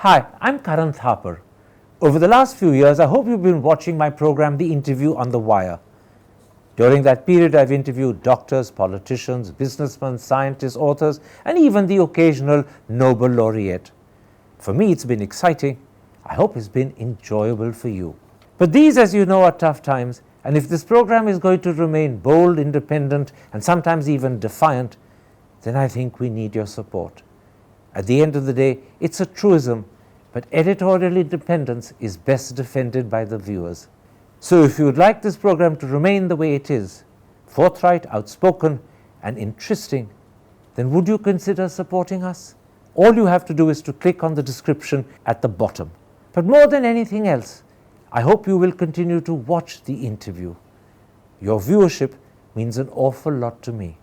Hi, I'm Karan Thapar. Over the last few years, I hope you've been watching my program, The Interview on the Wire. During that period, I've interviewed doctors, politicians, businessmen, scientists, authors, and even the occasional Nobel laureate. For me, it's been exciting. I hope it's been enjoyable for you. But these, as you know, are tough times, and if this program is going to remain bold, independent, and sometimes even defiant, then I think we need your support. At the end of the day, it's a truism, but editorial independence is best defended by the viewers. So if you would like this program to remain the way it is, forthright, outspoken, and interesting, then would you consider supporting us? All you have to do is to click on the description at the bottom. But more than anything else, I hope you will continue to watch the interview. Your viewership means an awful lot to me.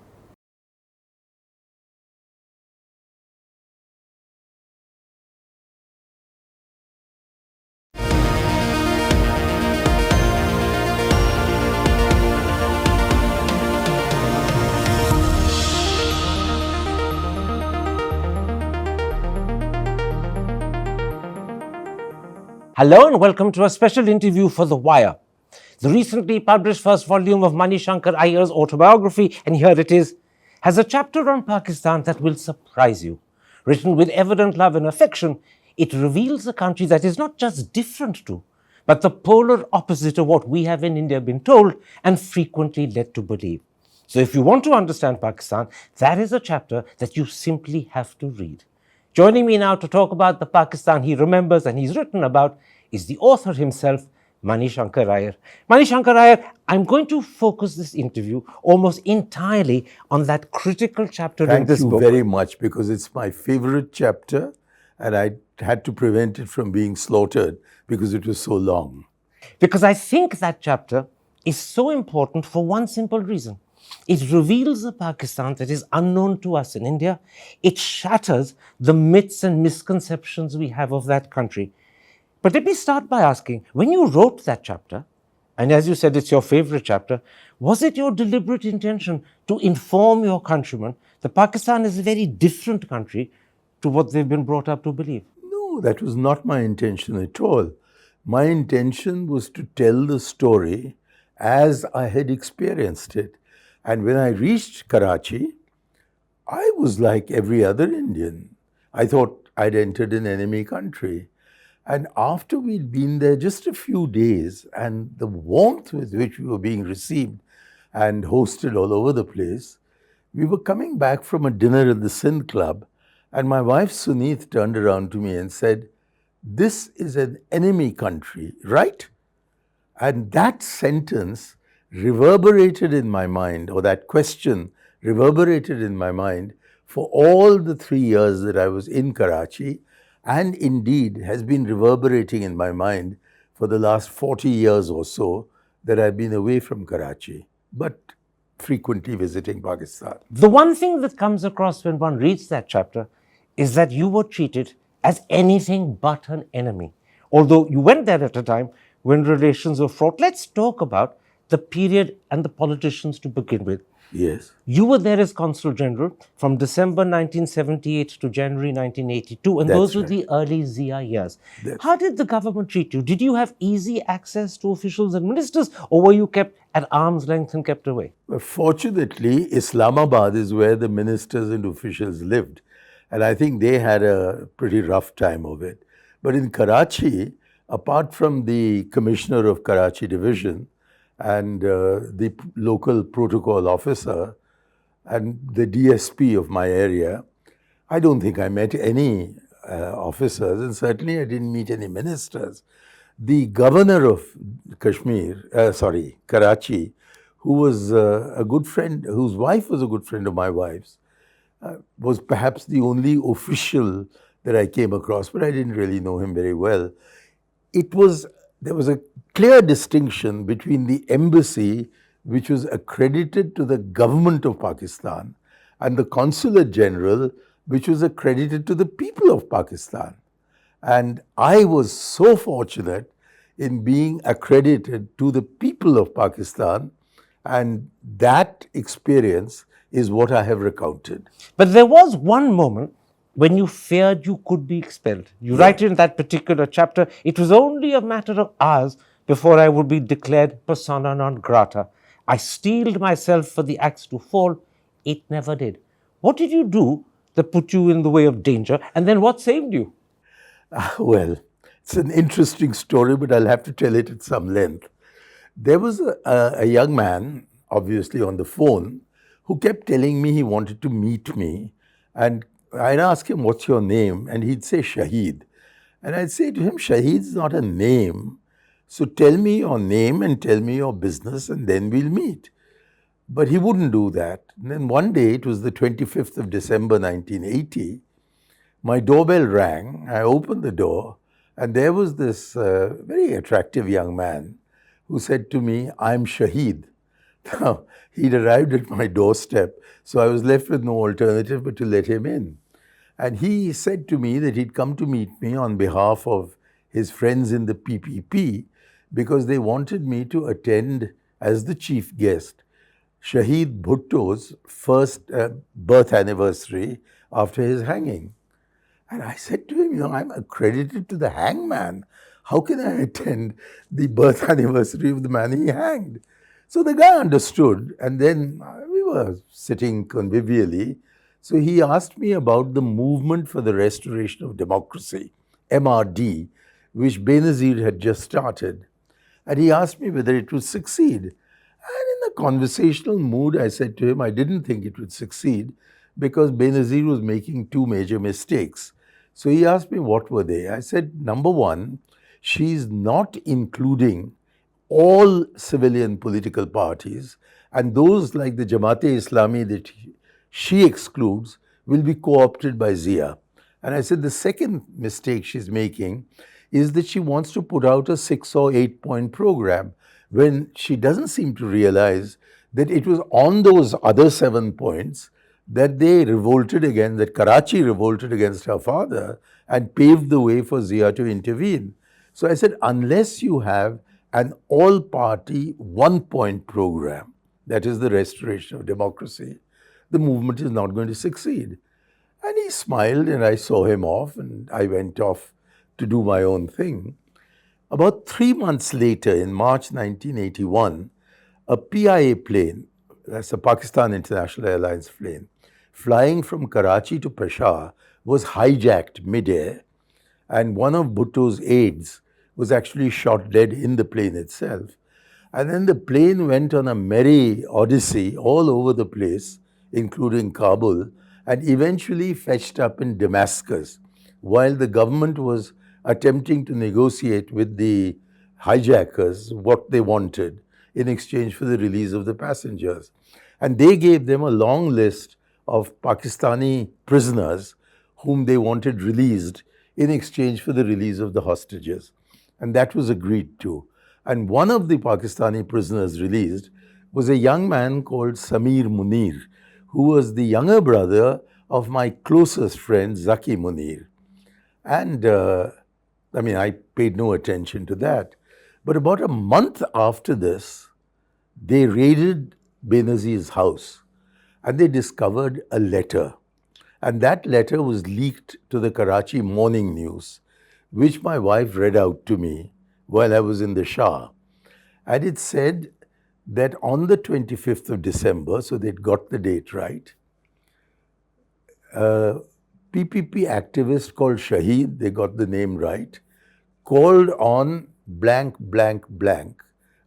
Hello and welcome to a special interview for The Wire. The recently published first volume of Shankar Aiyar's autobiography, and here it is, has a chapter on Pakistan that will surprise you. Written with evident love and affection, it reveals a country that is not just different to, but the polar opposite of what we have in India been told and frequently led to believe. So if you want to understand Pakistan, that is a chapter that you simply have to read. Joining me now to talk about the Pakistan he remembers and he's written about is the author himself, Shankar Aiyar. Shankar Aiyar, I'm going to focus this interview almost entirely on that critical chapter in this book. Thank you very much, because it's my favorite chapter and I had to prevent it from being slaughtered because it was so long. Because I think that chapter is so important for one simple reason. It reveals a Pakistan that is unknown to us in India. It shatters the myths and misconceptions we have of that country. But let me start by asking, when you wrote that chapter, and as you said, it's your favorite chapter, was it your deliberate intention to inform your countrymen that Pakistan is a very different country to what they've been brought up to believe? No, that was not my intention at all. My intention was to tell the story as I had experienced it. And when I reached Karachi, I was like every other Indian. I thought I'd entered an enemy country. And after we'd been there just a few days, and the warmth with which we were being received and hosted all over the place, we were coming back from a dinner at the Sindh Club, and my wife Suneet turned around to me and said, "This is an enemy country, right?" And that sentence reverberated in my mind, or that question reverberated in my mind for all the 3 years that I was in Karachi, and indeed has been reverberating in my mind for the last 40 years or so that I've been away from Karachi, but frequently visiting Pakistan. The one thing that comes across when one reads that chapter is that you were treated as anything but an enemy. Although you went there at a time when relations were fraught. Let's talk about the period and the politicians to begin with. Yes. You were there as Consul-General from December 1978 to January 1982, and those were the early Zia years. How did the government treat you? Did you have easy access to officials and ministers, or were you kept at arm's length and kept away? Well, fortunately, Islamabad is where the ministers and officials lived, and I think they had a pretty rough time of it. But in Karachi, apart from the Commissioner of Karachi Division, and the local protocol officer and the DSP of my area, I don't think I met any officers, and certainly I didn't meet any ministers. The governor of Karachi, who was a good friend, whose wife was a good friend of my wife's, was perhaps the only official that I came across, but I didn't really know him very well. There was a clear distinction between the embassy, which was accredited to the government of Pakistan, and the Consulate-General, which was accredited to the people of Pakistan. And I was so fortunate in being accredited to the people of Pakistan, and that experience is what I have recounted. But there was one moment when you feared you could be expelled. You write in that particular chapter, it was only a matter of hours before I would be declared persona non grata. I steeled myself for the axe to fall. It never did. What did you do that put you in the way of danger? And then what saved you? Well, it's an interesting story, but I'll have to tell it at some length. There was a young man, obviously on the phone, who kept telling me he wanted to meet me. And I'd ask him, "What's your name?" And he'd say, "Shahid." And I'd say to him, "Shahid's not a name. So tell me your name and tell me your business, and then we'll meet." But he wouldn't do that. And then one day, it was the 25th of December, 1980, my doorbell rang. I opened the door, and there was this very attractive young man who said to me, "I'm Shahid." Now, he'd arrived at my doorstep, so I was left with no alternative but to let him in. And he said to me that he'd come to meet me on behalf of his friends in the PPP because they wanted me to attend as the chief guest Shahid Bhutto's first birth anniversary after his hanging. And I said to him, "I'm accredited to the hangman. How can I attend the birth anniversary of the man he hanged?" So the guy understood, and then we were sitting convivially. So he asked me about the Movement for the Restoration of Democracy, MRD, which Benazir had just started. And he asked me whether it would succeed. And in a conversational mood, I said to him, I didn't think it would succeed because Benazir was making two major mistakes. So he asked me what were they. I said, number one, she's not including all civilian political parties, and those like the Jamaat-e-Islami that she excludes will be co-opted by Zia. And I said the second mistake she's making is that she wants to put out a 6 or 8 point program when she doesn't seem to realize that it was on those other 7 points that they revolted against, that Karachi revolted against her father and paved the way for Zia to intervene. So I said, unless you have an all-party 1 point program, that is the restoration of democracy, the movement is not going to succeed. And he smiled and I saw him off and I went off to do my own thing. About 3 months later, in March 1981, a PIA plane, that's a Pakistan International Airlines plane, flying from Karachi to Peshawar was hijacked mid-air, and one of Bhutto's aides was actually shot dead in the plane itself. And then the plane went on a merry odyssey all over the place, including Kabul, and eventually fetched up in Damascus, while the government was attempting to negotiate with the hijackers what they wanted in exchange for the release of the passengers. And they gave them a long list of Pakistani prisoners whom they wanted released in exchange for the release of the hostages. And that was agreed to. And one of the Pakistani prisoners released was a young man called Samir Munir, who was the younger brother of my closest friend, Zaki Munir. And I paid no attention to that. But about a month after this, they raided Benazir's house and they discovered a letter. And that letter was leaked to the Karachi Morning News, which my wife read out to me while I was in the Shah. And it said that on the 25th of December, so they'd got the date right, a PPP activist called Shahid, they got the name right, called on blank, blank, blank,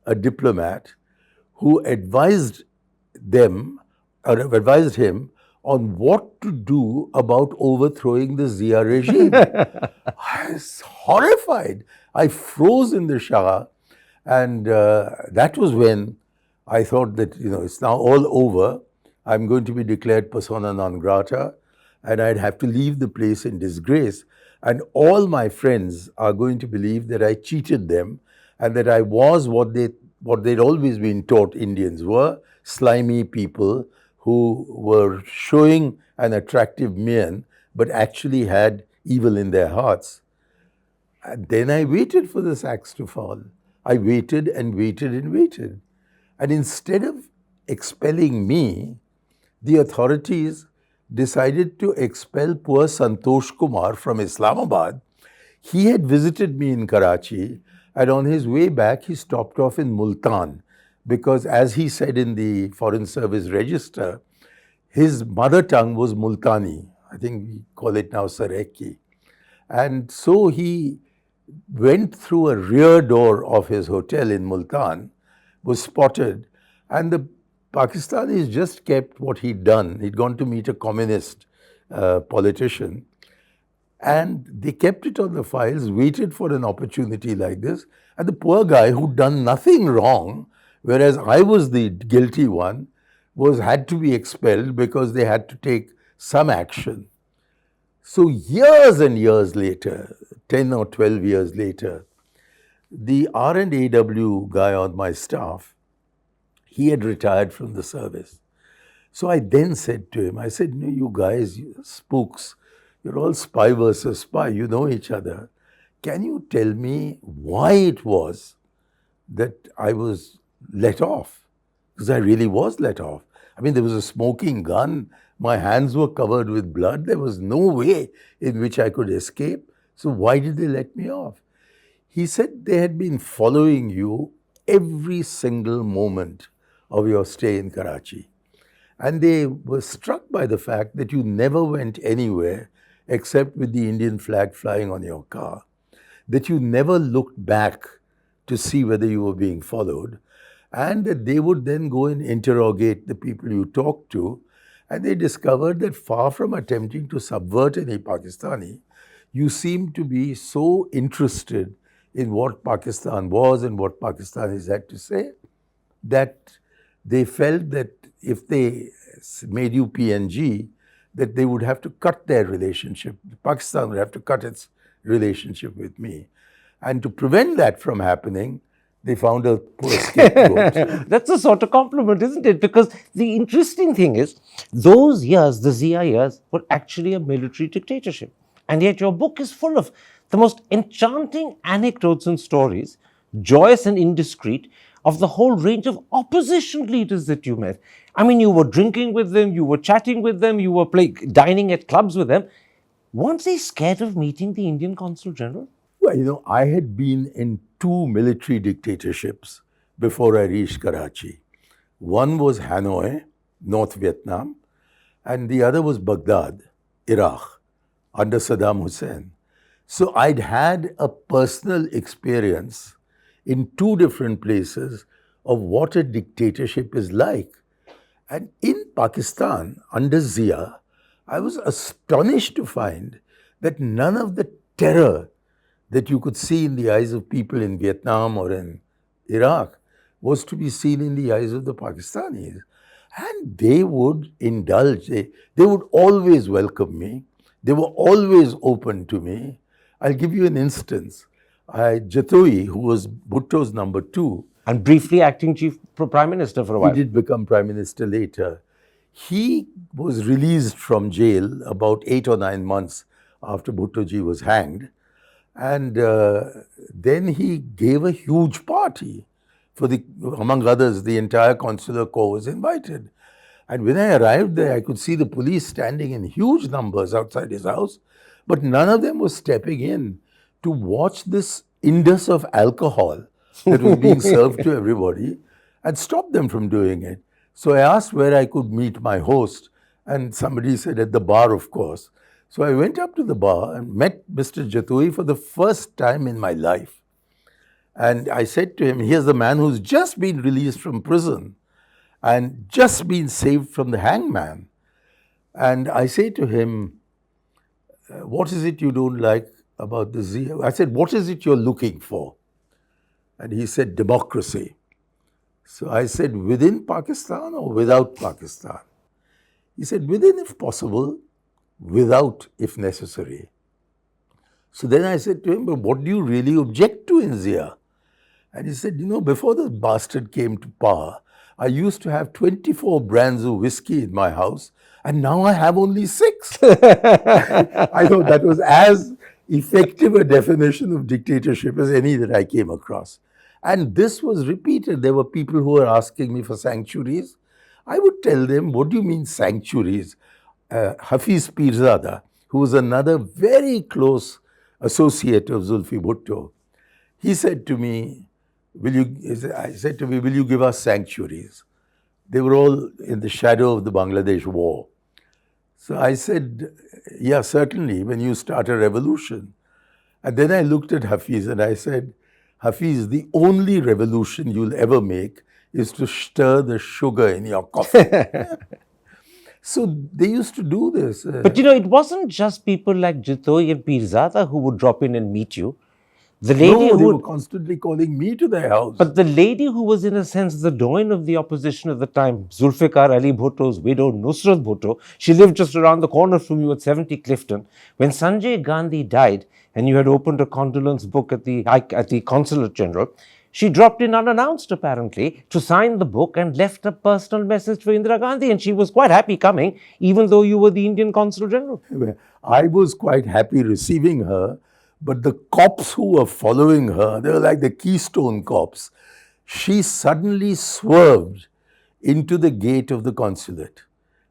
a diplomat who advised them, or advised him on what to do about overthrowing the Zia regime. I was horrified. I froze in the Shah, and that was when I thought that, it's now all over. I'm going to be declared persona non grata, and I'd have to leave the place in disgrace. And all my friends are going to believe that I cheated them and that I was what they'd always been taught Indians were, slimy people who were showing an attractive mien but actually had evil in their hearts. And then I waited for this axe to fall. I waited and waited and waited. And instead of expelling me, the authorities decided to expel poor Santosh Kumar from Islamabad. He had visited me in Karachi, and on his way back, he stopped off in Multan because, as he said in the Foreign Service Register, his mother tongue was Multani. I think we call it now Saraiki. And so he went through a rear door of his hotel in Multan, was spotted, and the Pakistanis just kept what he'd done. He'd gone to meet a communist politician, and they kept it on the files, waited for an opportunity like this. And the poor guy who'd done nothing wrong, whereas I was the guilty one, had to be expelled because they had to take some action. So years and years later, 10 or 12 years later, the R&AW guy on my staff, he had retired from the service. So I then said to him, I said, no, you guys, you spooks, you're all spy versus spy, you know each other. Can you tell me why it was that I was let off? Because I really was let off. I mean, there was a smoking gun. My hands were covered with blood. There was no way in which I could escape. So why did they let me off? He said they had been following you every single moment of your stay in Karachi. And they were struck by the fact that you never went anywhere except with the Indian flag flying on your car, that you never looked back to see whether you were being followed, and that they would then go and interrogate the people you talked to, and they discovered that far from attempting to subvert any Pakistani, you seemed to be so interested in what Pakistan was and what Pakistanis had to say, that they felt that if they made you PNG, that they would have to cut their relationship. Pakistan would have to cut its relationship with me. And to prevent that from happening, they found a poor scapegoat. That's a sort of compliment, isn't it? Because the interesting thing is, those years, the Zia years, were actually a military dictatorship. And yet your book is full of the most enchanting anecdotes and stories, joyous and indiscreet, of the whole range of opposition leaders that you met. I mean, you were drinking with them, you were chatting with them, you were dining at clubs with them. Weren't they scared of meeting the Indian Consul-General? Well, you know, I had been in 2 military dictatorships before I reached Karachi. One was Hanoi, North Vietnam, and the other was Baghdad, Iraq, under Saddam Hussein. So I'd had a personal experience in 2 different places of what a dictatorship is like. And in Pakistan, under Zia, I was astonished to find that none of the terror that you could see in the eyes of people in Vietnam or in Iraq was to be seen in the eyes of the Pakistanis. And they would indulge, they would always welcome me. They were always open to me. I'll give you an instance. Jatoi, who was Bhutto's number 2, and briefly acting chief prime minister for a while. He did become prime minister later. He was released from jail about 8 or 9 months after Bhuttoji was hanged. And then he gave a huge party for among others, the entire consular corps was invited. And when I arrived there, I could see the police standing in huge numbers outside his house, but none of them was stepping in to watch this indus of alcohol that was being served to everybody and stop them from doing it. So I asked where I could meet my host, and somebody said at the bar, of course. So I went up to the bar and met Mr. Jatoi for the first time in my life. And I said to him, here's the man who's just been released from prison and just been saved from the hangman. And I say to him, what is it you don't like about the Zia? I said, what is it you're looking for? And he said, democracy. So I said, within Pakistan or without Pakistan? He said, within if possible, without if necessary. So then I said to him, but what do you really object to in Zia? And he said, you know, before the bastard came to power, I used to have 24 brands of whiskey in my house, and now I have only 6. I thought that was as effective a definition of dictatorship as any that I came across. And this was repeated. There were people who were asking me for sanctuaries. I would tell them, what do you mean sanctuaries? Hafiz Pirzada, who was another very close associate of Zulfi Bhutto, he said to me, I said to me, will you give us sanctuaries? They were all in the shadow of the Bangladesh war. So I said, yeah, certainly, when you start a revolution. And then I looked at Hafiz and I said, Hafiz, the only revolution you'll ever make is to stir the sugar in your coffee. So they used to do this. But it wasn't just people like Jitoi and Pirzada who would drop in and meet you. The lady No, they who were constantly calling me to their house. But the lady who was, in a sense, the doyen of the opposition at the time, Zulfikar Ali Bhutto's widow, Nusrat Bhutto, she lived just around the corner from you at 70 Clifton. When Sanjay Gandhi died and you had opened a condolence book at the Consulate-General, she dropped in unannounced, apparently, to sign the book and left a personal message for Indira Gandhi. And she was quite happy coming, even though you were the Indian Consul-General. I was quite happy receiving her, but the cops who were following her, they were like the Keystone cops. She suddenly swerved into the gate of the consulate.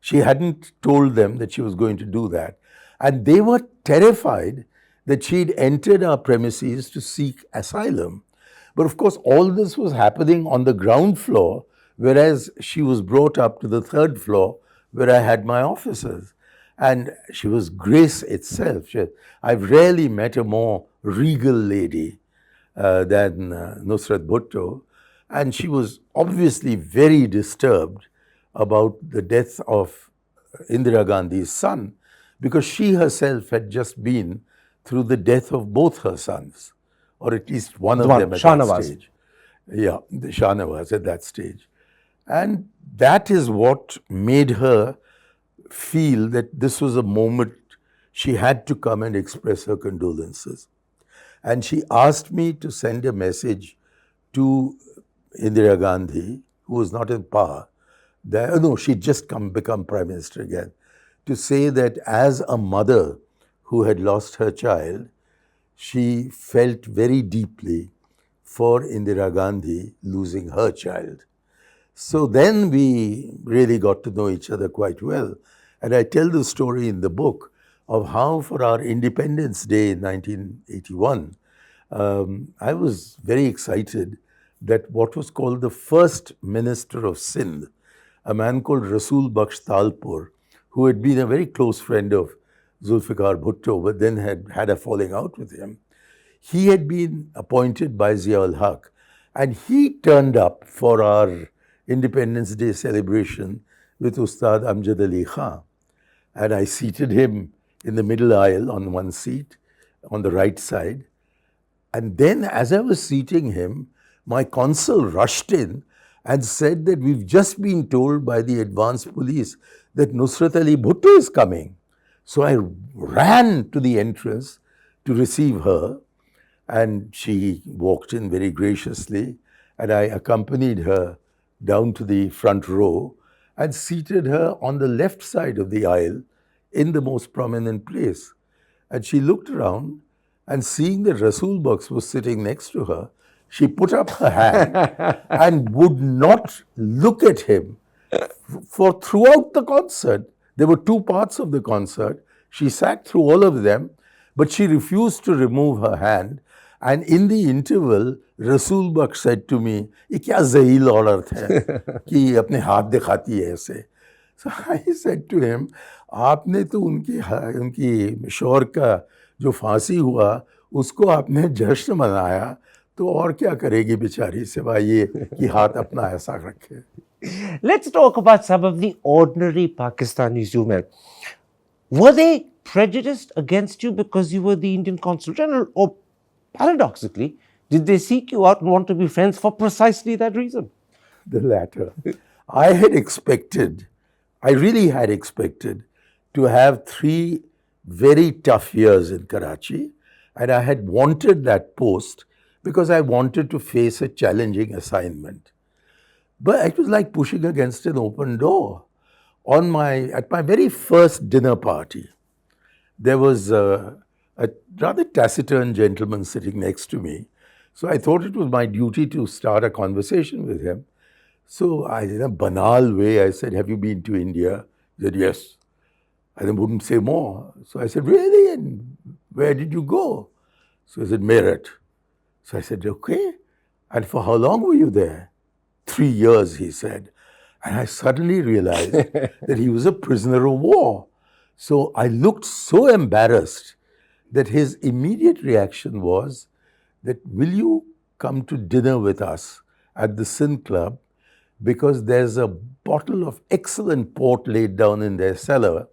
She hadn't told them that she was going to do that. And they were terrified that she'd entered our premises to seek asylum. But of course, all this was happening on the ground floor, whereas she was brought up to the third floor where I had my offices. And she was grace itself. I've rarely met a more regal lady than Nusrat Bhutto. And she was obviously very disturbed about the death of Indira Gandhi's son, because she herself had just been through the death of both her sons, or at least one of them at that stage. Yeah, the Shahnawaz at that stage. And that is what made her feel that this was a moment she had to come and express her condolences. And she asked me to send a message to Indira Gandhi, who was not in power. She'd just become Prime Minister again, to say that as a mother who had lost her child, she felt very deeply for Indira Gandhi losing her child. So then we really got to know each other quite well. And I tell the story in the book of how, for our Independence Day in 1981, I was very excited that what was called the first minister of Sindh, a man called Rasool Bakhsh Talpur, who had been a very close friend of Zulfikar Bhutto, but then had a falling out with him, he had been appointed by Zia-ul-Haq. And he turned up for our Independence Day celebration with Ustad Amjad Ali Khan. And I seated him in the middle aisle on one seat, on the right side. And then as I was seating him, my consul rushed in and said that we've just been told by the advance police that Nusrat Ali Bhutto is coming. So I ran to the entrance to receive her, and she walked in very graciously, and I accompanied her down to the front row and seated her on the left side of the aisle in the most prominent place. And she looked around, and seeing that Rasool Bakhsh was sitting next to her, she put up her hand and would not look at him for throughout the concert. There were two parts of the concert. She sat through all of them, but she refused to remove her hand. And in the interval, Rasool Bakhsh said to me, "ये क्या ज़हील औरत है कि अपने हाथ दिखाती है ऐसे." So I said to him, आपने तो उनकी शौहर का जो फांसी हुआ उसको आपने जश्न मनाया, तो और क्या करेगी बेचारी सिवाय ये कि हाथ अपना ऐसा रखे. Let's talk about some of the ordinary Pakistanis you met. Were they prejudiced against you because you were the Indian Consul-General, or paradoxically, did they seek you out and want to be friends for precisely that reason? The latter. I really had expected to have 3 very tough years in Karachi, and I had wanted that post because I wanted to face a challenging assignment. But it was like pushing against an open door. At my very first dinner party, there was a rather taciturn gentleman sitting next to me. So I thought it was my duty to start a conversation with him. So in a banal way, I said, "Have you been to India?" He said, "Yes." And they wouldn't say more. So I said, really? And where did you go? So he said, Meerut. So I said, okay. And for how long were you there? 3 years, he said. And I suddenly realized that he was a prisoner of war. So I looked so embarrassed that his immediate reaction was that, will you come to dinner with us at the Sin Club? Because there's a bottle of excellent port laid down in their cellar.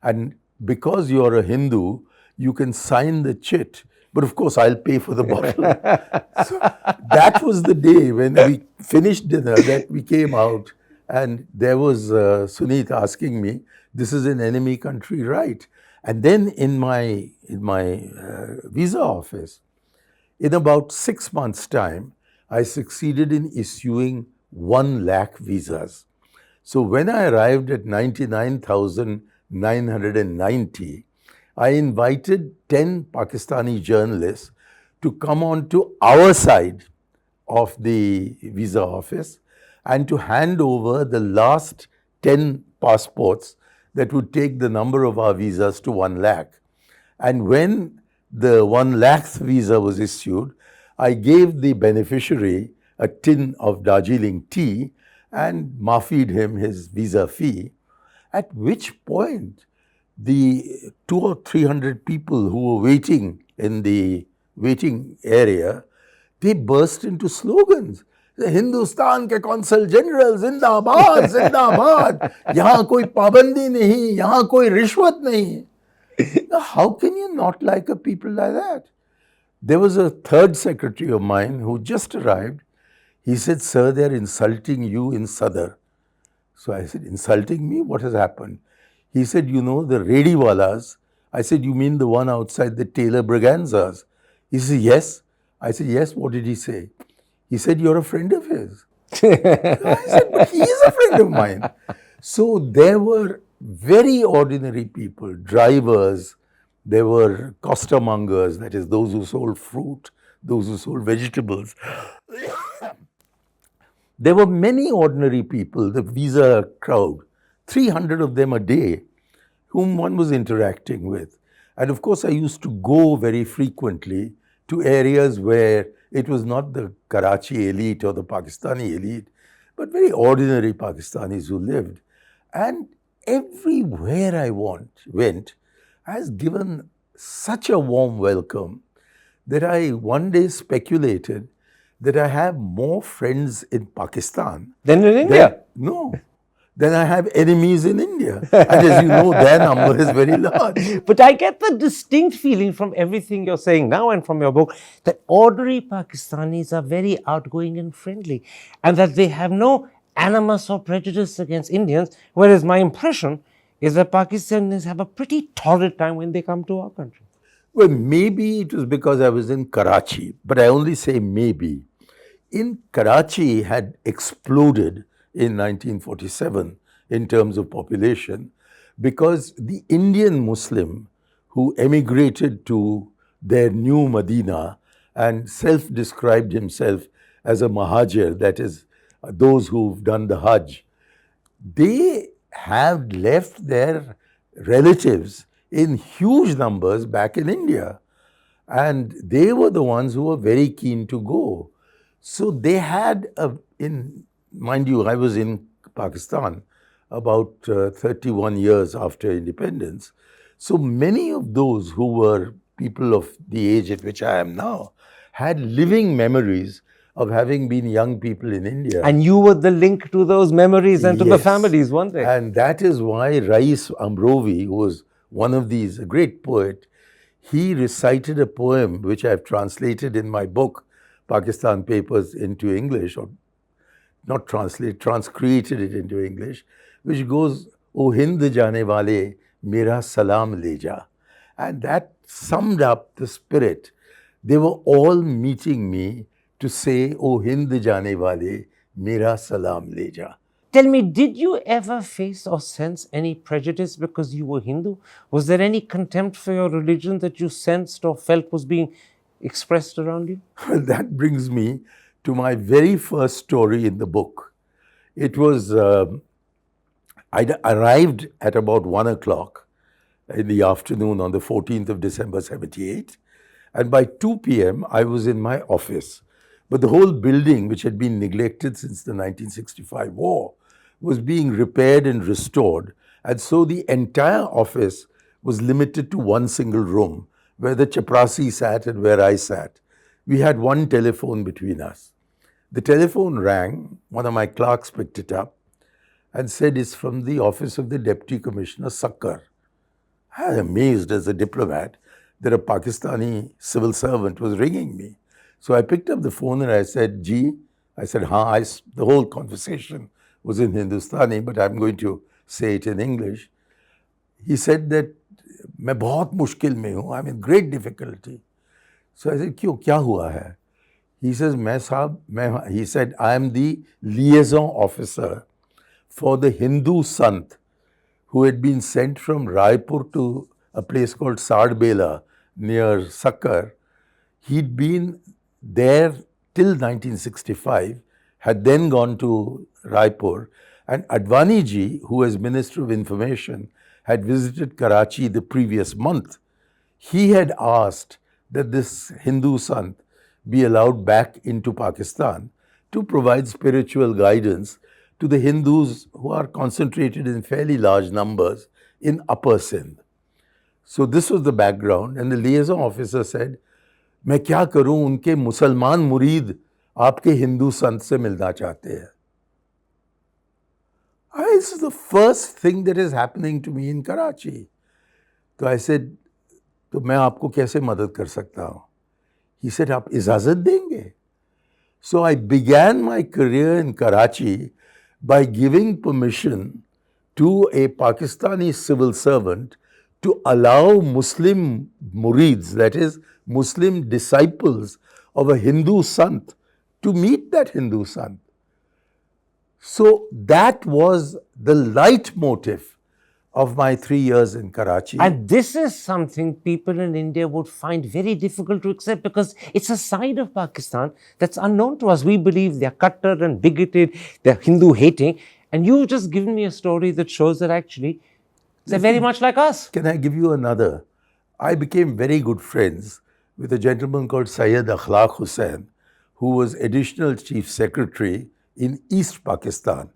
And because you're a Hindu, you can sign the chit. But of course, I'll pay for the bottle. So that was the day when we finished dinner that we came out. And there was Sunit asking me, this is an enemy country, right? And then in my visa office, in about 6 months' time, I succeeded in issuing 1 lakh visas. So when I arrived at 99,990, I invited 10 Pakistani journalists to come on to our side of the visa office and to hand over the last 10 passports that would take the number of our visas to 1 lakh. And when the 1 lakhth visa was issued, I gave the beneficiary a tin of Darjeeling tea and maafied him his visa fee, at which point the 200 or 300 people who were waiting in the waiting area, they burst into slogans. Hindustan के consul general जिंदाबाद जिंदाबाद, यहाँ कोई पाबंदी नहीं, यहाँ कोई रिश्वत नहीं. Now, how can you not like a people like that? There was a third secretary of mine who just arrived. He said, sir, they're insulting you in Sadr. So I said, insulting me? What has happened? He said, you know, the Rediwalas. I said, you mean the one outside the Taylor Braganzas? He said, yes. I said, yes. What did he say? He said, you're a friend of his. I said, but he is a friend of mine. So there were very ordinary people, drivers, there were costermongers, that is, those who sold fruit, those who sold vegetables. There were many ordinary people, the visa crowd, 300 of them a day, whom one was interacting with. And of course, I used to go very frequently to areas where it was not the Karachi elite or the Pakistani elite, but very ordinary Pakistanis who lived. And everywhere I went, I was given such a warm welcome that I one day speculated that I have more friends in Pakistan Then in India? Then I have enemies in India. And as you know, their number is very large. But I get the distinct feeling from everything you're saying now and from your book that ordinary Pakistanis are very outgoing and friendly and that they have no animus or prejudice against Indians, whereas my impression is that Pakistanis have a pretty torrid time when they come to our country. Well, maybe it was because I was in Karachi, but I only say maybe. In Karachi had exploded in 1947 in terms of population because the Indian Muslim who emigrated to their new Medina and self-described himself as a Mahajir, that is, those who've done the Hajj, they have left their relatives in huge numbers back in India. And they were the ones who were very keen to go. So they had, mind you, I was in Pakistan about 31 years after independence. So many of those who were people of the age at which I am now had living memories of having been young people in India. And you were the link to those memories and to the families, weren't they? And that is why Rais Amrovi, who was one of these, a great poet, he recited a poem which I've translated in my book, Pakistan Papers, into English, or not translate, transcreated it into English, which goes, O Hind jaane wale, mera salam le ja. And that summed up the spirit. They were all meeting me to say, O Hind jaane wale, mera salam le ja. Tell me, did you ever face or sense any prejudice because you were Hindu? Was there any contempt for your religion that you sensed or felt was being expressed around you? Well, that brings me to my very first story in the book. It was, I arrived at about 1 o'clock in the afternoon on the 14th of December 78. And by 2 p.m., I was in my office. But the whole building, which had been neglected since the 1965 war, was being repaired and restored. And so the entire office was limited to one single room, where the chaprasi sat and where I sat. We had one telephone between us. The telephone rang, one of my clerks picked it up and said, "It's from the office of the Deputy Commissioner, Shankar." I was amazed as a diplomat that a Pakistani civil servant was ringing me. So I picked up the phone and I said, "Ji," I said, "Haan." The whole conversation was in Hindustani, but I'm going to say it in English. He said that, "मैं बहुत मुश्किल में हूँ, I'm in great difficulty." So I said, "क्यों, क्या हुआ है?" He says, he said, "I am the liaison officer for the Hindu Sant who had been sent from Raipur to a place called Sardbela near Sakkar. He'd been there till 1965, had then gone to Raipur, and Advani ji, who was Minister of Information, had visited Karachi the previous month. He had asked that this Hindu Sant be allowed back into Pakistan to provide spiritual guidance to the Hindus who are concentrated in fairly large numbers in Upper Sindh." So this was the background, and the liaison officer said, "मैं क्या करूं, उनके मुसलमान मुरीद आपके हिंदू संत से मिलना चाहते हैं." This is the first thing that is happening to me in Karachi. So I said, "तो मैं आपको कैसे मदद कर सकता हूं?" He said, "आप इजाजत देंगे?" So I began my career in Karachi by giving permission to a Pakistani civil servant to allow Muslim murids, that is, Muslim disciples of a Hindu Sant, to meet that Hindu Sant. So that was the leitmotif of my 3 years in Karachi. And this is something people in India would find very difficult to accept, because it's a side of Pakistan that's unknown to us. We believe they're cutter and bigoted, they're Hindu hating. And you've just given me a story that shows that actually they're very much like us. Can I give you another? I became very good friends with a gentleman called Syed Akhlaq Hussain, who was Additional Chief Secretary in East Pakistan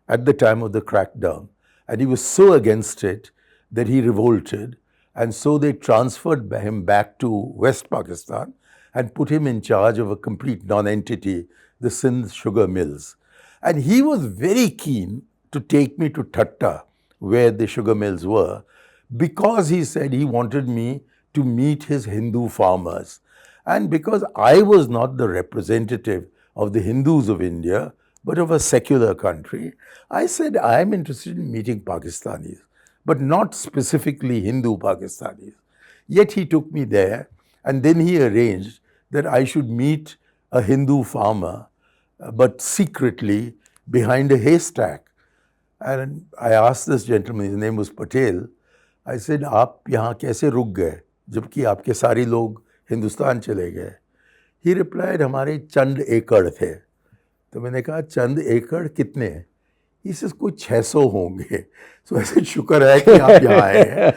at the time of the crackdown. And he was so against it that he revolted. And so they transferred him back to West Pakistan and put him in charge of a complete non-entity, the Sindh sugar mills. And he was very keen to take me to Thatta, where the sugar mills were, because he said he wanted me to meet his Hindu farmers. And because I was not the representative of the Hindus of India, but of a secular country, I said, "I'm interested in meeting Pakistanis, but not specifically Hindu Pakistanis." Yet he took me there, and then he arranged that I should meet a Hindu farmer, but secretly behind a haystack. And I asked this gentleman, his name was Patel, I said, "आप यहाँ कैसे रुक गए जबकि आपके सारे लोग हिंदुस्तान चले गए?" He replied, "हमारे चंद एकड़ थे." तो मैंने कहा, "चंद एकड़ कितने?" He says, "कोई 600 होंगे." So I said, "शुक्र है कि आप यहाँ आए हैं."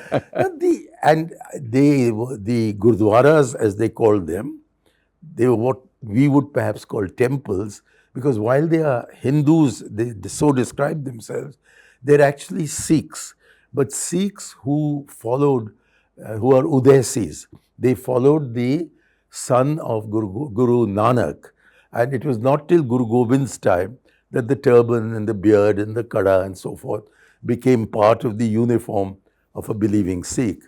And the gurdwaras, as they called them, they were what we would perhaps call temples, because while they are Hindus, they so describe themselves, they're actually Sikhs. But Sikhs who followed, who are Udesis, they followed the son of Guru Nanak. And it was not till Guru Gobind's time that the turban and the beard and the kada and so forth became part of the uniform of a believing Sikh.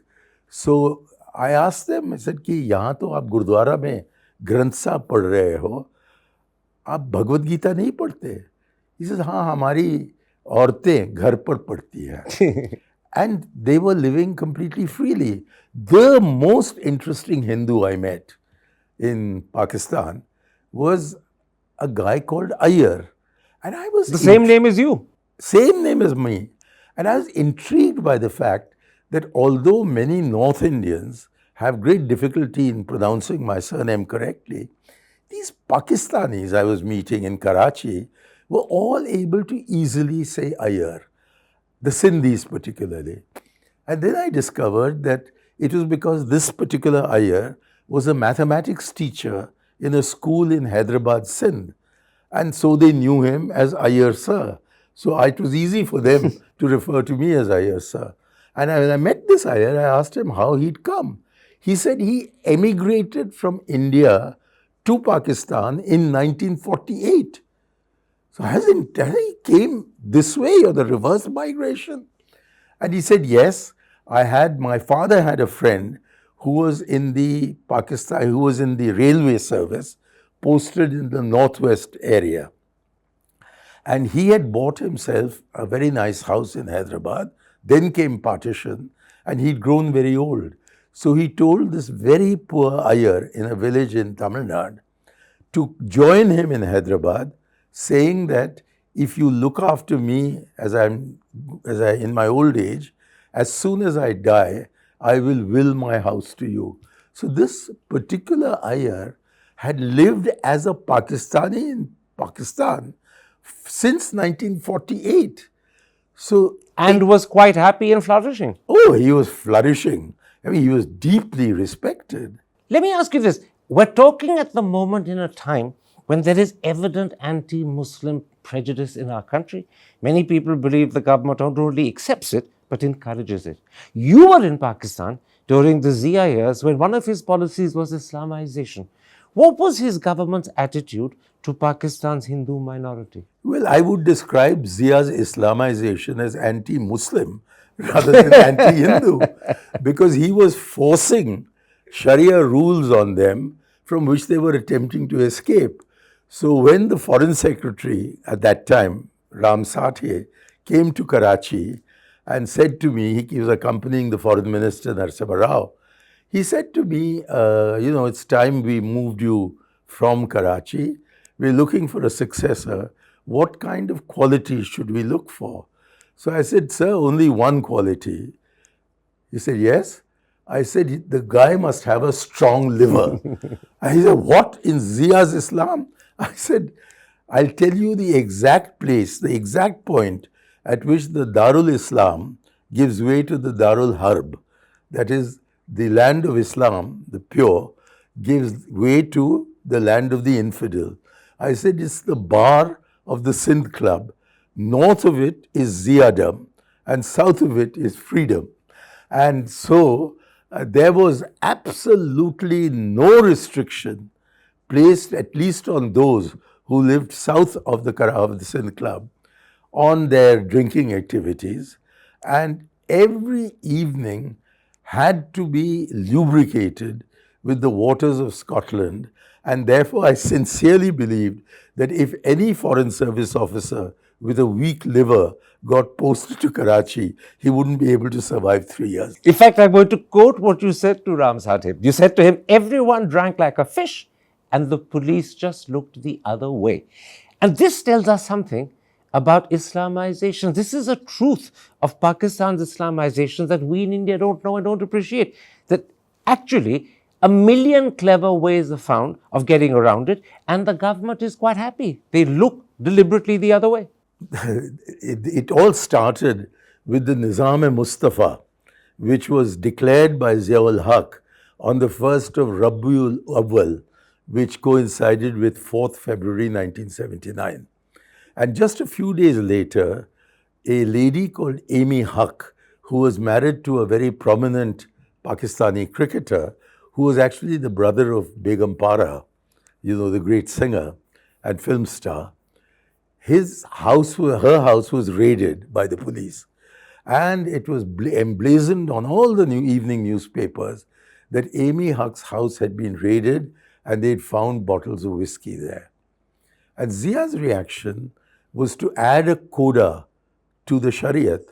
So I asked them, I said, कि यहाँ तो आप गुरुद्वारा में ग्रंथ साहब पढ़ रहे हो, आप भगवद गीता नहीं पढ़ते? He says, हाँ, हमारी औरतें घर पर पढ़ती हैं. And they were living completely freely. The most interesting Hindu I met in Pakistan was a guy called Aiyar. And I was the same name as you. Same name as me. And I was intrigued by the fact that although many North Indians have great difficulty in pronouncing my surname correctly, these Pakistanis I was meeting in Karachi were all able to easily say Aiyar, the Sindhis particularly. And then I discovered that it was because this particular Aiyar was a mathematics teacher in a school in Hyderabad, Sindh. And so they knew him as Aiyar Sir. So it was easy for them to refer to me as Aiyar Sir. And when I met this Aiyar, I asked him how he'd come. He said he emigrated from India to Pakistan in 1948. So has he came this way or the reverse migration? And he said, yes, my father had a friend who was in the railway service, posted in the northwest area. And he had bought himself a very nice house in Hyderabad. Then came partition, and he'd grown very old. So he told this very poor Aiyar in a village in Tamil Nadu to join him in Hyderabad, saying that if you look after me as I in my old age, as soon as I die, I will my house to you. So this particular Aiyar had lived as a Pakistani in Pakistan since 1948. So And was quite happy and flourishing. oh, he was flourishing. I mean, he was deeply respected. Let me ask you this. We're talking at the moment in a time when there is evident anti-Muslim prejudice in our country. Many people believe the government not only accepts it, but encourages it. You were in Pakistan during the Zia years when one of his policies was Islamization. What was his government's attitude to Pakistan's Hindu minority? Well, I would describe Zia's Islamization as anti-Muslim rather than anti-Hindu, because he was forcing Sharia rules on them from which they were attempting to escape. So when the foreign secretary at that time, Ram Sathe, came to Karachi and said to me, he was accompanying the foreign minister Narasimha Rao, he said to me, it's time we moved you from Karachi. We're looking for a successor. What kind of qualities should we look for? So I said, sir, only one quality. He said, yes. I said, the guy must have a strong liver. And he said, what, in Zias Islam? I said, I'll tell you the exact place, the exact point at which the Darul Islam gives way to the Darul Harb. That is, the land of Islam, the pure, gives way to the land of the infidel. I said, it's the bar of the Sindh Club. North of it is Ziyadam and south of it is freedom. And so there was absolutely no restriction placed, at least on those who lived south of the Sindh Club, on their drinking activities. And every evening had to be lubricated with the waters of Scotland. And therefore, I sincerely believed that if any foreign service officer with a weak liver got posted to Karachi, he wouldn't be able to survive 3 years. In fact, I'm going to quote what you said to Ram Sathe. You said to him, everyone drank like a fish and the police just looked the other way. And this tells us something about Islamization. This is a truth of Pakistan's Islamization that we in India don't know and don't appreciate. That actually, a million clever ways are found of getting around it, and the government is quite happy. They look deliberately the other way. It all started with the Nizam-e-Mustafa, which was declared by Ziaul Haq on the 1st of Rabiul Awwal, which coincided with 4th February 1979. And just a few days later, a lady called Amy Haq, who was married to a very prominent Pakistani cricketer, who was actually the brother of Begum Para, the great singer and film star. Her house was raided by the police. And it was emblazoned on all the evening newspapers that Amy Haq's house had been raided and they'd found bottles of whiskey there. And Zia's reaction was to add a coda to the Shariat,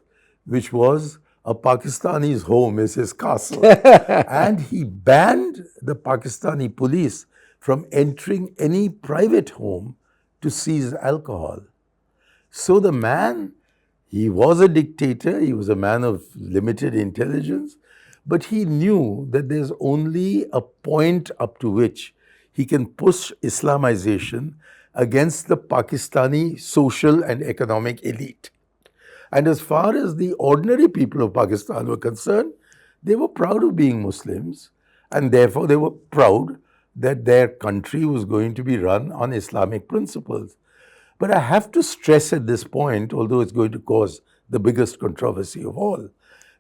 which was a Pakistani's home is his castle. And he banned the Pakistani police from entering any private home to seize alcohol. So the man, he was a dictator, he was a man of limited intelligence, but he knew that there's only a point up to which he can push Islamization against the Pakistani social and economic elite. And as far as the ordinary people of Pakistan were concerned, they were proud of being Muslims, and therefore they were proud that their country was going to be run on Islamic principles. But I have to stress at this point, although it's going to cause the biggest controversy of all,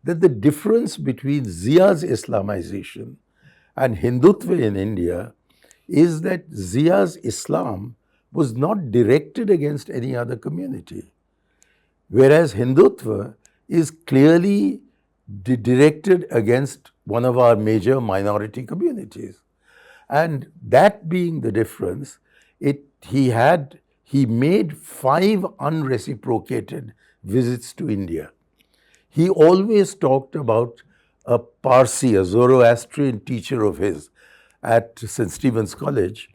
that the difference between Zia's Islamization and Hindutva in India is that Zia's Islam was not directed against any other community, whereas Hindutva is clearly directed against one of our major minority communities. And that being the difference, he made 5 unreciprocated visits to India. He always talked about a Parsi, a Zoroastrian teacher of his at St. Stephen's College,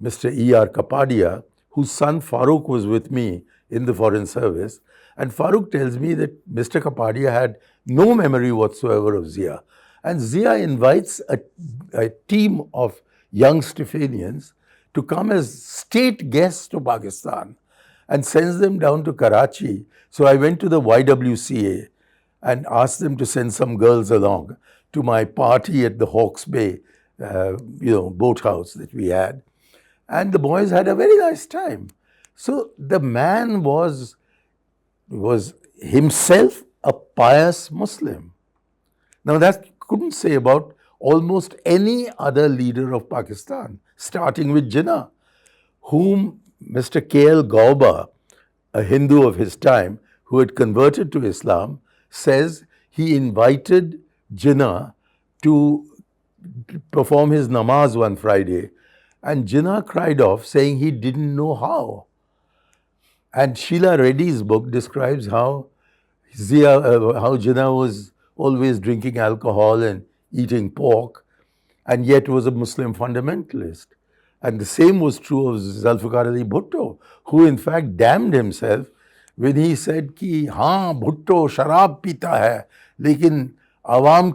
Mr. E.R. Kapadia, whose son Farooq was with me in the Foreign Service. And Farooq tells me that Mr. Kapadia had no memory whatsoever of Zia. And Zia invites a team of young Stephanians to come as state guests to Pakistan and sends them down to Karachi. So I went to the YWCA and asked them to send some girls along to my party at the Hawke's Bay, boathouse that we had. And the boys had a very nice time. So the man was himself a pious Muslim. Now that couldn't say about almost any other leader of Pakistan, starting with Jinnah, whom Mr. K.L. Gauba, a Hindu of his time who had converted to Islam, says he invited Jinnah to perform his namaz one Friday, and Jinnah cried off saying he didn't know how. And Sheila Reddy's book describes how Jinnah was always drinking alcohol and eating pork, and yet was a Muslim fundamentalist. And the same was true of Zulfikar Ali Bhutto, who in fact damned himself when he said कि हाँ भुट्टो शराब पीता है लेकिन आवाम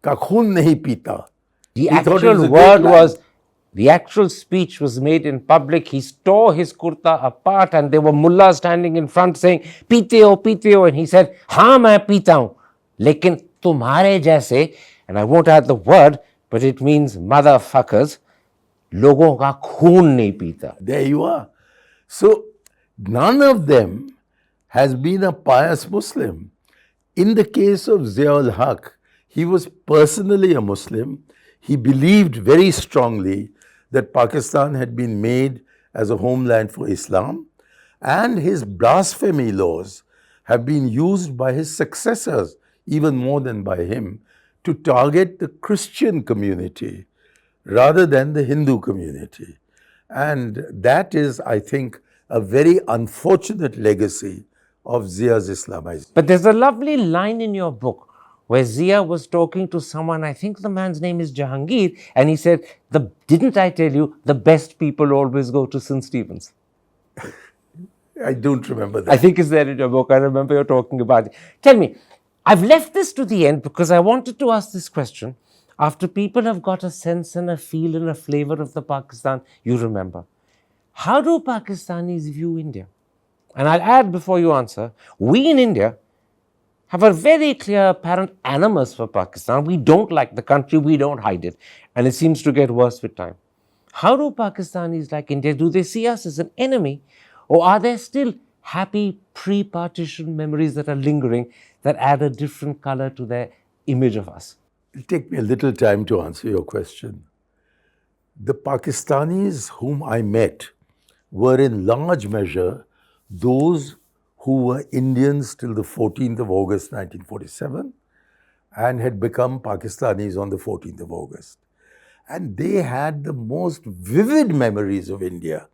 का खून नहीं पीता. The actual word was, the actual speech was made in public. He tore his kurta apart and there were mullahs standing in front saying, पीते हो, and he said, हाँ मैं पीता हूँ, लेकिन तुम्हारे जैसे, and I won't add the word, but it means motherfuckers, लोगों का खून नहीं पीता. There you are. So none of them has been a pious Muslim. In the case of Zia-ul Haq, he was personally a Muslim. He believed very strongly that Pakistan had been made as a homeland for Islam, and his blasphemy laws have been used by his successors, even more than by him, to target the Christian community rather than the Hindu community. And that is, I think, a very unfortunate legacy of Zia's Islamization. But there's a lovely line in your book where Zia was talking to someone, I think the man's name is Jahangir, and he said, didn't I tell you, the best people always go to St. Stephen's? I don't remember that. I think it's there in your book. I remember you talking about it. Tell me, I've left this to the end because I wanted to ask this question. After people have got a sense and a feel and a flavor of the Pakistan you remember, how do Pakistanis view India? And I'll add before you answer, we in India have a very clear apparent animus for Pakistan. We don't like the country, we don't hide it. And it seems to get worse with time. How do Pakistanis like India? Do they see us as an enemy? Or are there still happy pre-partition memories that are lingering that add a different color to their image of us? It'll take me a little time to answer your question. The Pakistanis whom I met were in large measure those who were Indians till the 14th of August 1947 and had become Pakistanis on the 14th of August. And they had the most vivid memories of India.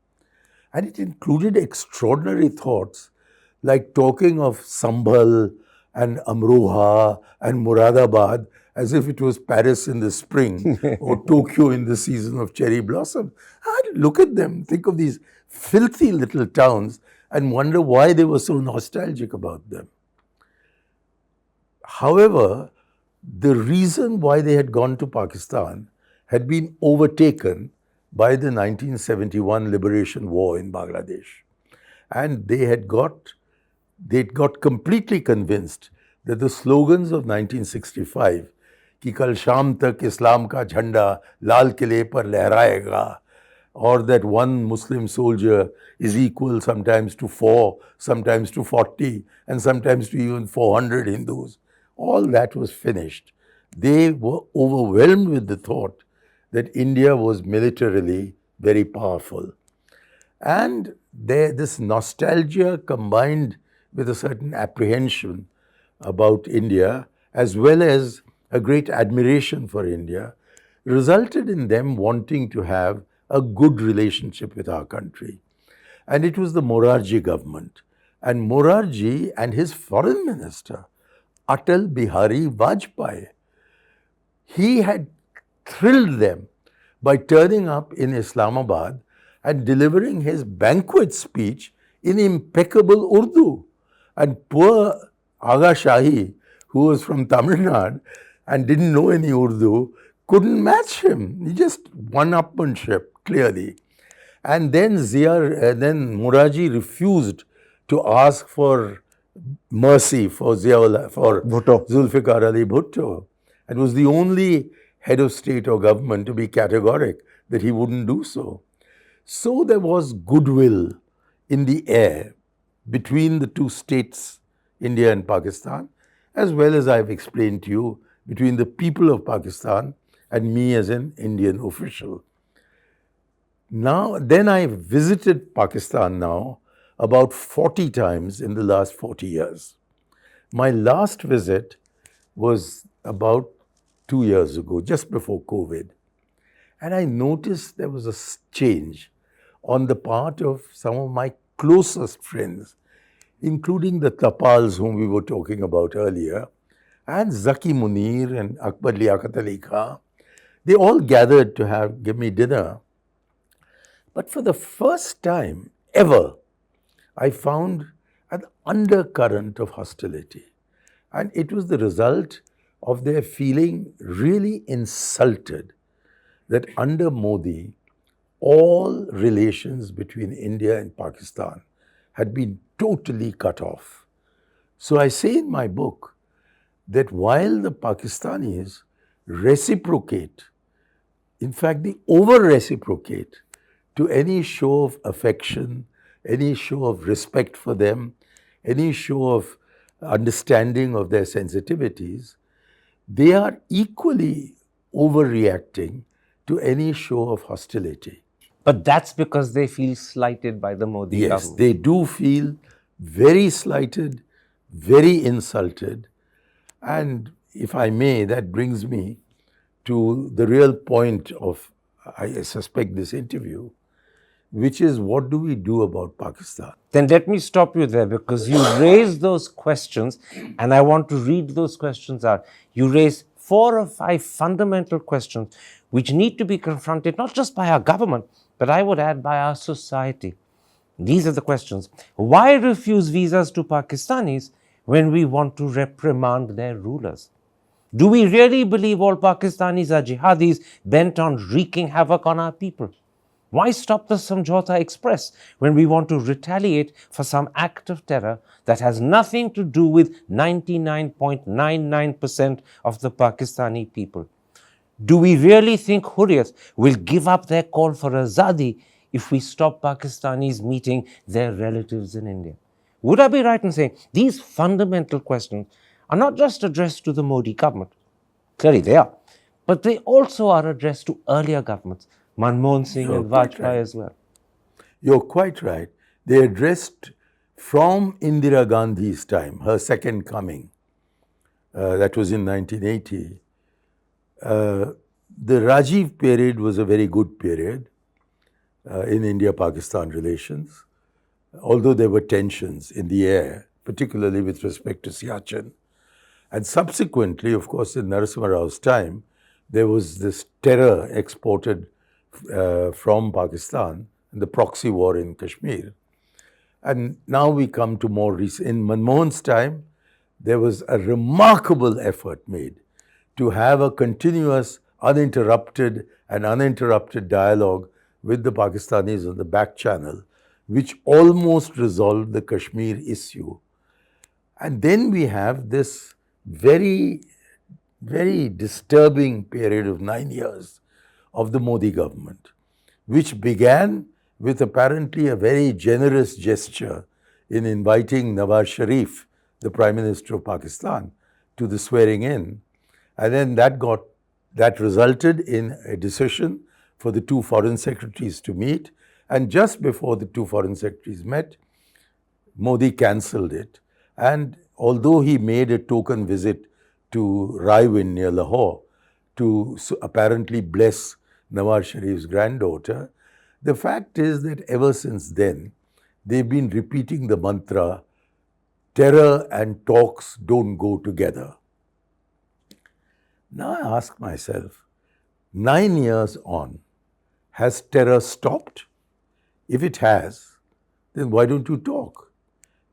And it included extraordinary thoughts like talking of Sambhal and Amroha and Muradabad as if it was Paris in the spring or Tokyo in the season of cherry blossom. I'd look at them, think of these filthy little towns and wonder why they were so nostalgic about them. However, the reason why they had gone to Pakistan had been overtaken by the 1971 Liberation War in Bangladesh. And they had got they got completely convinced that the slogans of 1965, कि कल शाम तक इस्लाम का झंडा लाल किले पर लहराएगा, or that one Muslim soldier is equal sometimes to 4, sometimes to 40, and sometimes to even 400 Hindus. All that was finished. They were overwhelmed with the thought that India was militarily very powerful. And this nostalgia combined with a certain apprehension about India, as well as a great admiration for India, resulted in them wanting to have a good relationship with our country. And it was the Morarji government. And Morarji and his foreign minister, Atal Bihari Vajpayee, he had thrilled them by turning up in Islamabad and delivering his banquet speech in impeccable Urdu. And poor Aga Shahi, who was from Tamil Nadu and didn't know any Urdu, couldn't match him. He just one-upmanship, clearly. And then Morarji refused to ask for mercy for Bhutto. Zulfikar Ali Bhutto, and was the only head of state or government to be categoric that he wouldn't do so. So there was goodwill in the air between the two states, India and Pakistan, as well as I've explained to you, between the people of Pakistan and me as an Indian official. Then I visited Pakistan now about 40 times in the last 40 years. My last visit was about 2 years ago, just before COVID. And I noticed there was a change on the part of some of my closest friends, including the Thapars whom we were talking about earlier, and Zaki Munir and Akbar Liaquat Ali Khan. They all gathered to give me dinner. But for the first time ever, I found an undercurrent of hostility. And it was the result of their feeling really insulted that under Modi, all relations between India and Pakistan had been totally cut off. So I say in my book that while the Pakistanis reciprocate, in fact, they over-reciprocate to any show of affection, any show of respect for them, any show of understanding of their sensitivities, they are equally overreacting to any show of hostility. But that's because they feel slighted by the Modi government. Yes, they do feel very slighted, very insulted. And if I may, that brings me to the real point of, I suspect, this interview, which is what do we do about Pakistan? Then let me stop you there, because you raised those questions and I want to read those questions out. You raised 4 or 5 fundamental questions which need to be confronted not just by our government, but I would add by our society. These are the questions. Why refuse visas to Pakistanis when we want to reprimand their rulers? Do we really believe all Pakistanis are jihadis bent on wreaking havoc on our people? Why stop the Samjhauta Express when we want to retaliate for some act of terror that has nothing to do with 99.99% of the Pakistani people? Do we really think Hurriyat will give up their call for Azadi if we stop Pakistanis meeting their relatives in India? Would I be right in saying these fundamental questions are not just addressed to the Modi government? Clearly they are. But they also are addressed to earlier governments, Manmohan Singh and Vajpayee as well. You're quite right. They addressed from Indira Gandhi's time, her second coming, that was in 1980. The Rajiv period was a very good period in India-Pakistan relations, although there were tensions in the air, particularly with respect to Siachen. And subsequently, of course, in Narasimha Rao's time, there was this terror exported from Pakistan, the proxy war in Kashmir. And now we come to more recent. In Manmohan's time, there was a remarkable effort made to have a continuous, uninterrupted dialogue with the Pakistanis on the back channel, which almost resolved the Kashmir issue. And then we have this very, very disturbing period of 9 years of the Modi government, which began with apparently a very generous gesture in inviting Nawaz Sharif, the Prime Minister of Pakistan, to the swearing in. And then that resulted in a decision for the two foreign secretaries to meet. And just before the two foreign secretaries met, Modi cancelled it. And although he made a token visit to Raiwind near Lahore to apparently bless Nawaz Sharif's granddaughter, the fact is that ever since then, they've been repeating the mantra, terror and talks don't go together. Now I ask myself, 9 years on, has terror stopped? If it has, then why don't you talk?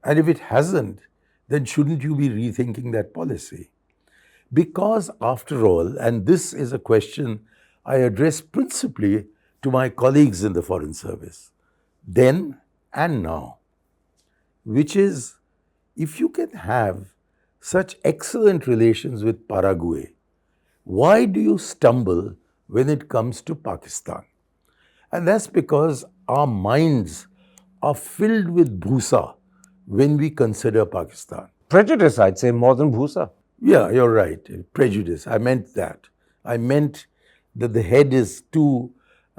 And if it hasn't, then shouldn't you be rethinking that policy? Because after all, and this is a question I address principally to my colleagues in the Foreign Service, then and now, which is, if you can have such excellent relations with Paraguay, why do you stumble when it comes to Pakistan? And that's because our minds are filled with bhusa when we consider Pakistan. Prejudice, I'd say, more than bhusa. Yeah, you're right. Prejudice. I meant that. I meant that the head is too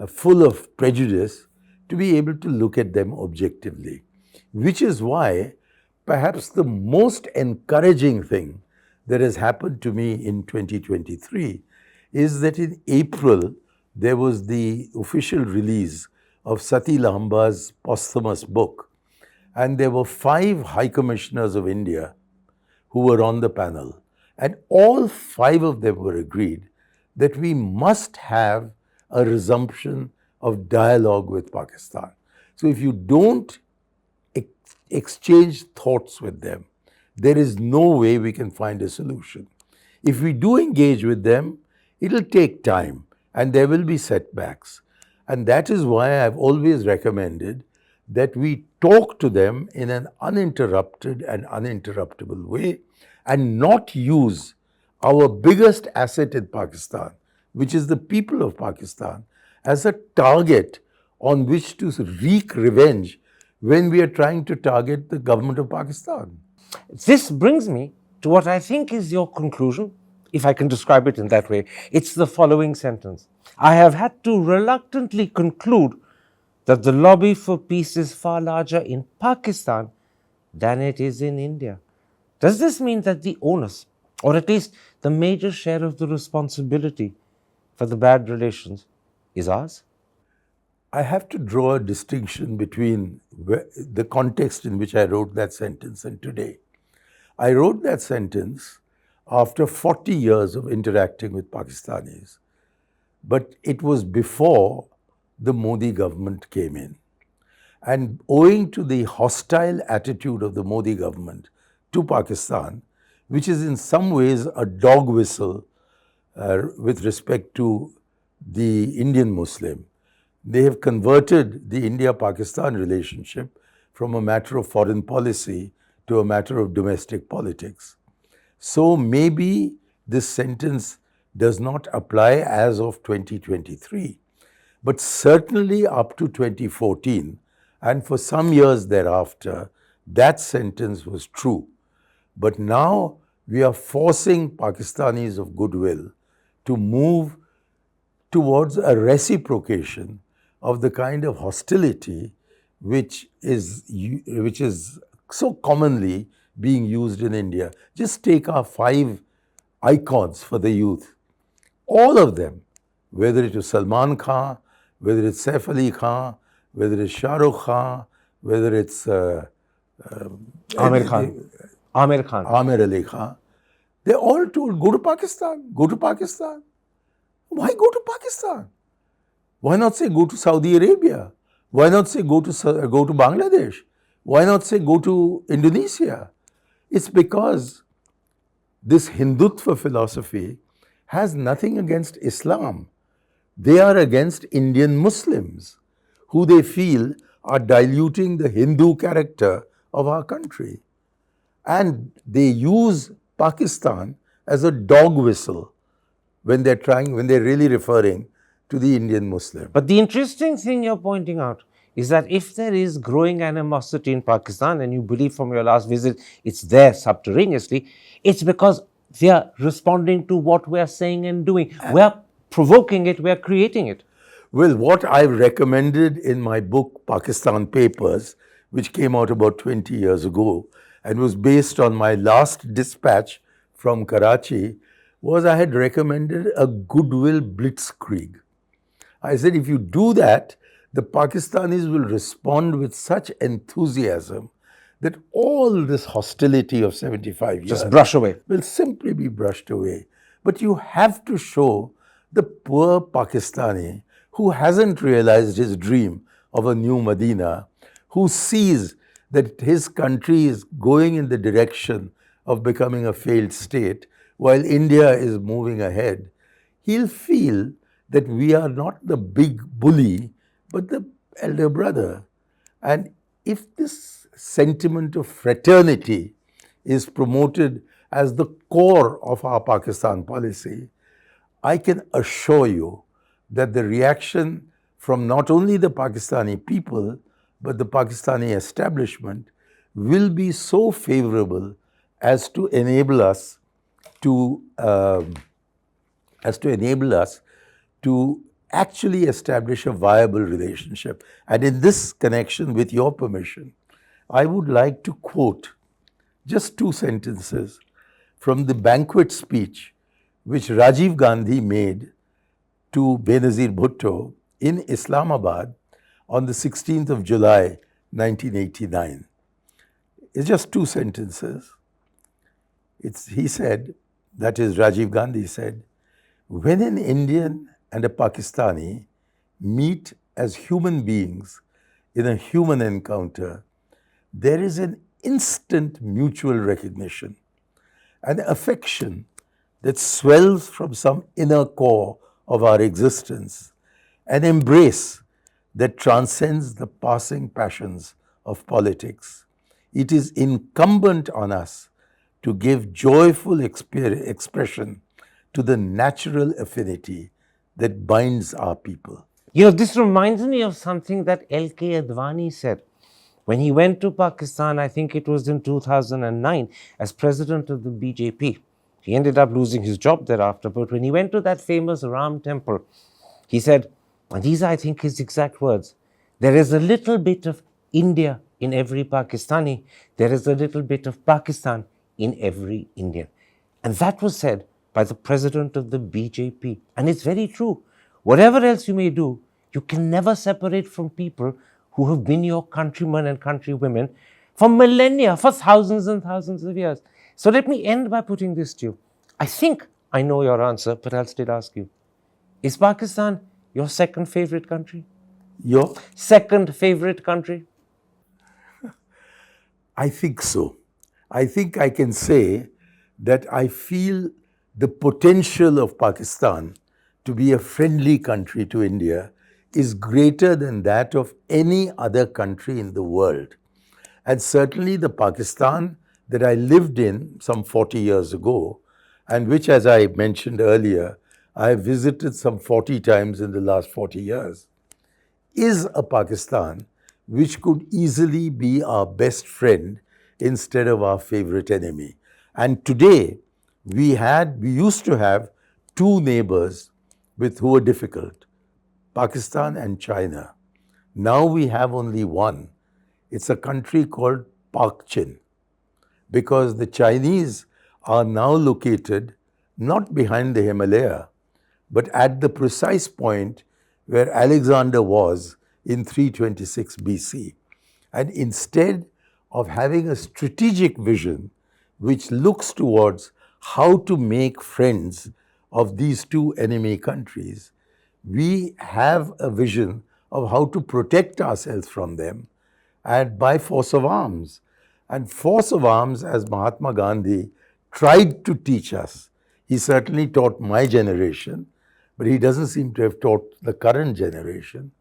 full of prejudice to be able to look at them objectively. Which is why perhaps the most encouraging thing that has happened to me in 2023 is that in April there was the official release of Sati Lahamba's posthumous book. And there were 5 High Commissioners of India who were on the panel. And all 5 of them were agreed that we must have a resumption of dialogue with Pakistan. So if you don't exchange thoughts with them, there is no way we can find a solution. If we do engage with them, it'll take time and there will be setbacks. And that is why I've always recommended that we talk to them in an uninterrupted and uninterruptible way and not use our biggest asset in Pakistan, which is the people of Pakistan, as a target on which to wreak revenge when we are trying to target the government of Pakistan. This brings me to what I think is your conclusion, if I can describe it in that way. It's the following sentence. I have had to reluctantly conclude that the lobby for peace is far larger in Pakistan than it is in India. Does this mean that the onus, or at least the major share of the responsibility for the bad relations, is ours? I have to draw a distinction between the context in which I wrote that sentence and today. I wrote that sentence after 40 years of interacting with Pakistanis, but it was before the Modi government came in. And owing to the hostile attitude of the Modi government to Pakistan, which is in some ways a dog whistle with respect to the Indian Muslim, they have converted the India-Pakistan relationship from a matter of foreign policy to a matter of domestic politics. So maybe this sentence does not apply as of 2023, but certainly up to 2014 and for some years thereafter, that sentence was true. But now we are forcing Pakistanis of goodwill to move towards a reciprocation of the kind of hostility which is so commonly being used in India. Just take our 5 icons for the youth. All of them, whether it was Salman Khan, whether it's Saif Ali Khan, whether it's Shah Rukh Khan, whether it's Amir Khan. Amir Ali Khan, they're all told, go to Pakistan, go to Pakistan. Why go to Pakistan? Why not say go to Saudi Arabia? Why not say go to Bangladesh? Why not say go to Indonesia? It's because this Hindutva philosophy has nothing against Islam. They are against Indian Muslims, who they feel are diluting the Hindu character of our country. And they use Pakistan as a dog whistle when they're really referring to the Indian Muslim. But the interesting thing you're pointing out is that if there is growing animosity in Pakistan, and you believe from your last visit it's there subterraneously, it's because they are responding to what we're saying and doing. We're provoking it, we're creating it. Well, what I've recommended in my book, Pakistan Papers, which came out about 20 years ago and was based on my last dispatch from Karachi, was I had recommended a goodwill blitzkrieg. I said, if you do that, the Pakistanis will respond with such enthusiasm that all this hostility of 75 years Just brush away. will simply be brushed away. But you have to show the poor Pakistani who hasn't realized his dream of a new Medina, who sees that his country is going in the direction of becoming a failed state while India is moving ahead. He'll feel that we are not the big bully, but the elder brother. And if this sentiment of fraternity is promoted as the core of our Pakistan policy, I can assure you that the reaction from not only the Pakistani people, but the Pakistani establishment will be so favorable as to enable us to actually establish a viable relationship. And in this connection, with your permission, I would like to quote just 2 sentences from the banquet speech which Rajiv Gandhi made to Benazir Bhutto in Islamabad on the 16th of July, 1989. It's just 2 sentences. He said, that is Rajiv Gandhi said, when an Indian and a Pakistani meet as human beings in a human encounter, there is an instant mutual recognition, an affection that swells from some inner core of our existence, an embrace that transcends the passing passions of politics. It is incumbent on us to give joyful expression to the natural affinity that binds our people. You know, this reminds me of something that L.K. Advani said when he went to Pakistan. I think it was in 2009 as president of the BJP. He ended up losing his job thereafter, but when he went to that famous Ram temple, he said, and these are, I think, his exact words, there is a little bit of India in every Pakistani, there is a little bit of Pakistan in every Indian. And that was said by the president of the BJP. And it's very true. Whatever else you may do, you can never separate from people who have been your countrymen and countrywomen for millennia, for thousands and thousands of years. So let me end by putting this to you. I think I know your answer, but I'll still ask you. Is Pakistan your second favorite country? Your? Second favorite country? I think so. I think I can say that I feel the potential of Pakistan to be a friendly country to India is greater than that of any other country in the world. And certainly the Pakistan that I lived in some 40 years ago, and which, as I mentioned earlier, I have visited some 40 times in the last 40 years, is a Pakistan which could easily be our best friend instead of our favorite enemy. And today, we used to have 2 neighbors who were difficult, Pakistan and China. Now we have only one. It's a country called Pak Chin, because the Chinese are now located not behind the Himalaya, but at the precise point where Alexander was in 326 BC. And instead of having a strategic vision which looks towards how to make friends of these 2 enemy countries, we have a vision of how to protect ourselves from them, and by force of arms. And force of arms, as Mahatma Gandhi tried to teach us, he certainly taught my generation, but he doesn't seem to have taught the current generation,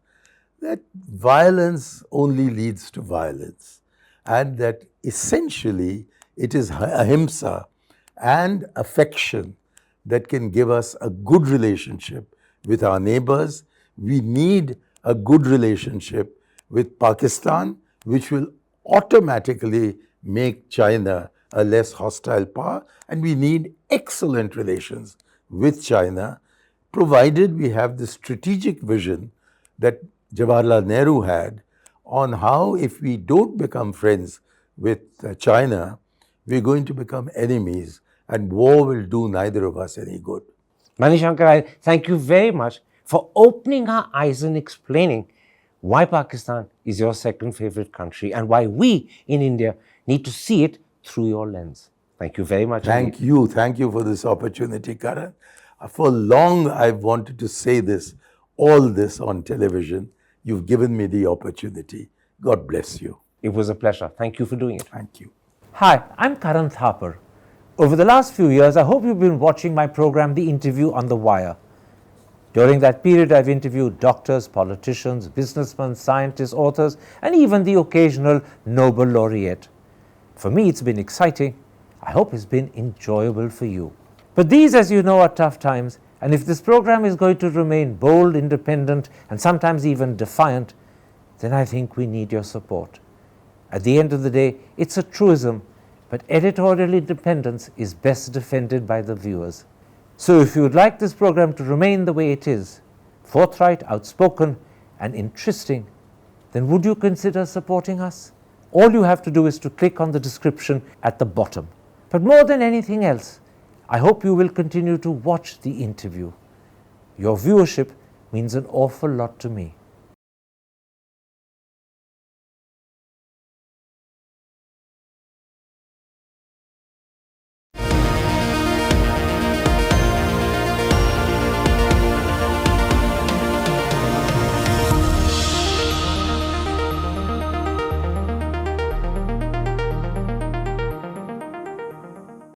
that violence only leads to violence, and that essentially It is ahimsa and affection that can give us a good relationship with our neighbors. We need a good relationship with Pakistan, which will automatically make China a less hostile power. And we need excellent relations with China, provided we have the strategic vision that Jawaharlal Nehru had on how, if we don't become friends with China, we're going to become enemies, and war will do neither of us any good. Shankar Aiyar, thank you very much for opening our eyes and explaining why Pakistan is your second favorite country and why we in India need to see it through your lens. Thank you very much. Thank you. Thank you for this opportunity, Karan. For long, I've wanted to say this, all this on television. You've given me the opportunity. God bless you. It was a pleasure. Thank you for doing it. Thank you. Hi, I'm Karan Thapar. Over the last few years, I hope you've been watching my program, The Interview on the Wire. During that period, I've interviewed doctors, politicians, businessmen, scientists, authors, and even the occasional Nobel laureate. For me, it's been exciting. I hope it's been enjoyable for you. But these, as you know, are tough times, and if this program is going to remain bold, independent, and sometimes even defiant, then I think we need your support. At the end of the day, it's a truism, but editorial independence is best defended by the viewers. So if you would like this program to remain the way it is, forthright, outspoken, and interesting, then would you consider supporting us? All you have to do is to click on the description at the bottom. But more than anything else, I hope you will continue to watch the interview. Your viewership means an awful lot to me.